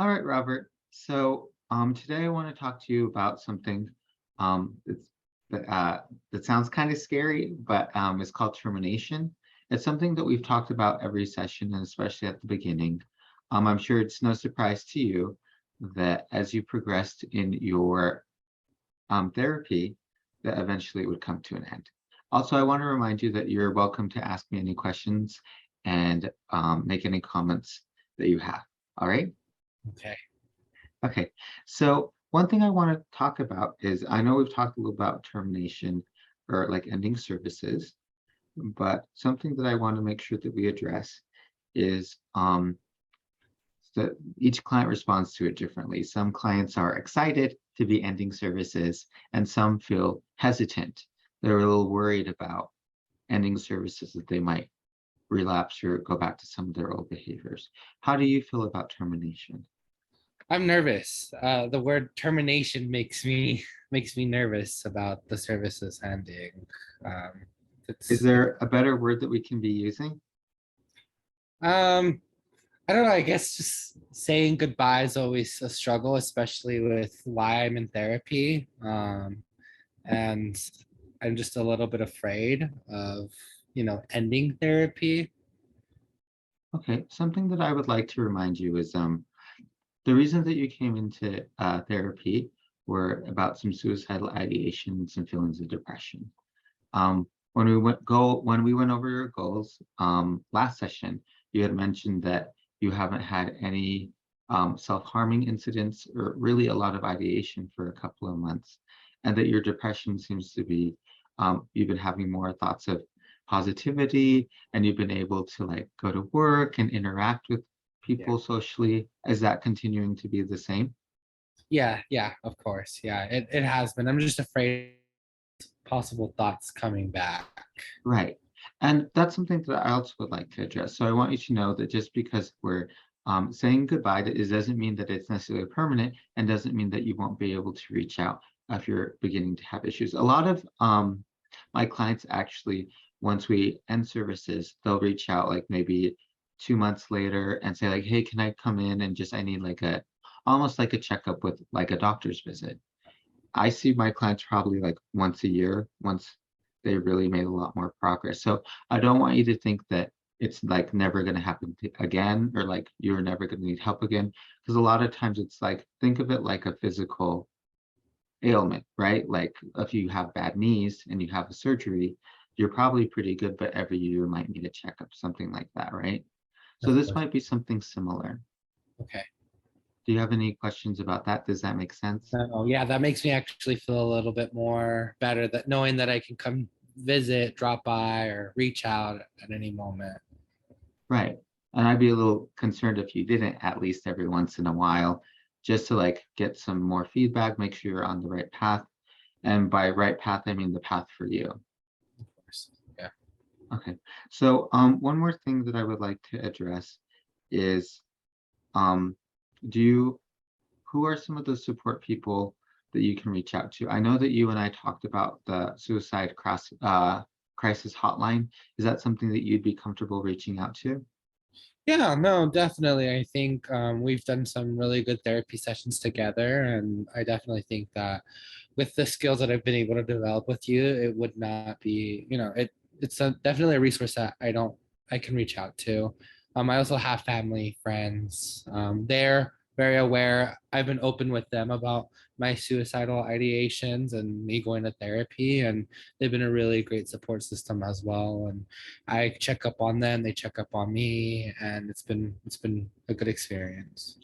All right, Robert. So today I want to talk to you about something that's that sounds kind of scary, but it's called termination. It's something that we've talked about every session, and especially at the beginning. I'm sure it's no surprise to you that as you progressed in your therapy, that eventually it would come to an end. Also, I want to remind you that you're welcome to ask me any questions and make any comments that you have. All right. Okay. Okay, so one thing I want to talk about is I know we've talked a little about termination or like ending services, but something that I want to make sure that we address is that each client responds to it differently. Some clients are excited to be ending services, and some feel hesitant. They're a little worried about ending services that they might relapse or go back to some of their old behaviors. How do you feel about termination? I'm nervous. The word termination makes me nervous about the services ending. Um, Is it's there a better word that we can be using? um, I don't know. I guess just saying goodbye is always a struggle, especially with why I'm in therapy. And I'm just a little bit afraid of ending therapy. Okay, something that I would like to remind you is the reason that you came into therapy were about some suicidal ideation and some feelings of depression. When we went over your goals last session, you had mentioned that you haven't had any self-harming incidents or really a lot of ideation for a couple of months, and that your depression seems to be you've been having more thoughts of positivity, and you've been able to like go to work and interact with Yeah. people socially. Is that continuing to be the same? Yeah, of course. Yeah, it has been. I'm just afraid possible thoughts coming back. Right. And that's something that I also would like to address. So I want you to know that just because we're saying goodbye, that it doesn't mean that it's necessarily permanent and doesn't mean that you won't be able to reach out if you're beginning to have issues. A lot of my clients actually, once we end services, they'll reach out like maybe 2 months later and say like, hey, can I come in and just I need like a almost like a checkup with like a doctor's visit. I see my clients probably like once a year, once they really made a lot more progress. So I don't want you to think that it's like never going to happen again or like you're never going to need help again. Because a lot of times it's like, think of it like a physical ailment, right? Like if you have bad knees and you have a surgery, you're probably pretty good, but every year you might need a checkup, something like that, right? So Of this course. might be something similar. Okay. Do you have any questions about that? Does that make sense? Oh, yeah, that makes me actually feel a little bit more better that knowing that I can come visit, drop by, or reach out at any moment. Right. And I'd be a little concerned if you didn't at least every once in a while, just to like get some more feedback, make sure you're on the right path. And by right path, I mean the path for you. Of course. Yeah. Okay. So one more thing that I would like to address is um do you who are some of the support people that you can reach out to? I know that you and I talked about the crisis hotline. Is that something that you'd be comfortable reaching out to? Yeah, no, definitely. I think we've done some really good therapy sessions together, and I definitely think that with the skills that I've been able to develop with you, it would not be, definitely a resource that I can reach out to. I also have family, friends. They're very aware. I've been open with them about my suicidal ideations and me going to therapy, and they've been a really great support system as well. And I check up on them, they check up on me, and it's been a good experience.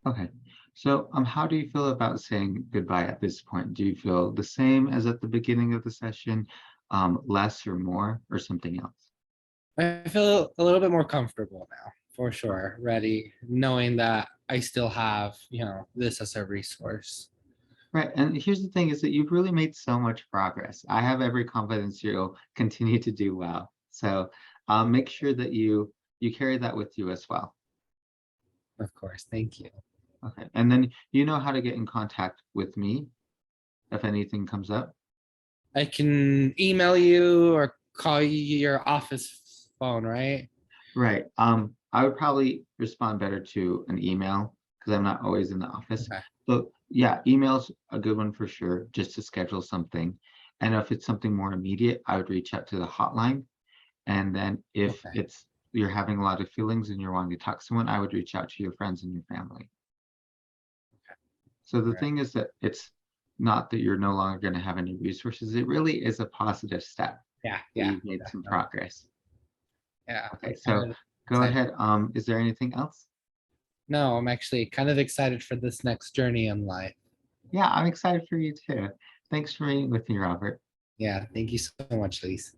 Okay. So, how do you feel about saying goodbye at this point? Do you feel the same as at the beginning of the session, less or more, or something else? I feel a little bit more comfortable now, for sure, ready, knowing that I still have, this as a resource. Right. And here's the thing is that you've really made so much progress. I have every confidence you'll continue to do well. So, make sure that you carry that with you as well. Of course. Thank you. Okay. And then you know how to get in contact with me if anything comes up. I can email you or call you your office phone, right? Right. I would probably respond better to an email because I'm not always in the office. Okay. So yeah, email's a good one for sure, just to schedule something. And if it's something more immediate, I would reach out to the hotline. And then if Okay. it's you're having a lot of feelings and you're wanting to talk to someone, I would reach out to your friends and your family. So the Right. thing is that it's not that you're no longer going to have any resources. It really is a positive step Yeah. that Yeah. you've made some Definitely. progress. Yeah. Okay, I'm kind so of go excited. ahead. Is there anything else? No, I'm actually kind of excited for this next journey in life. Yeah, I'm excited for you too. Thanks for meeting with me, Robert. Yeah. Thank you so much, Lise.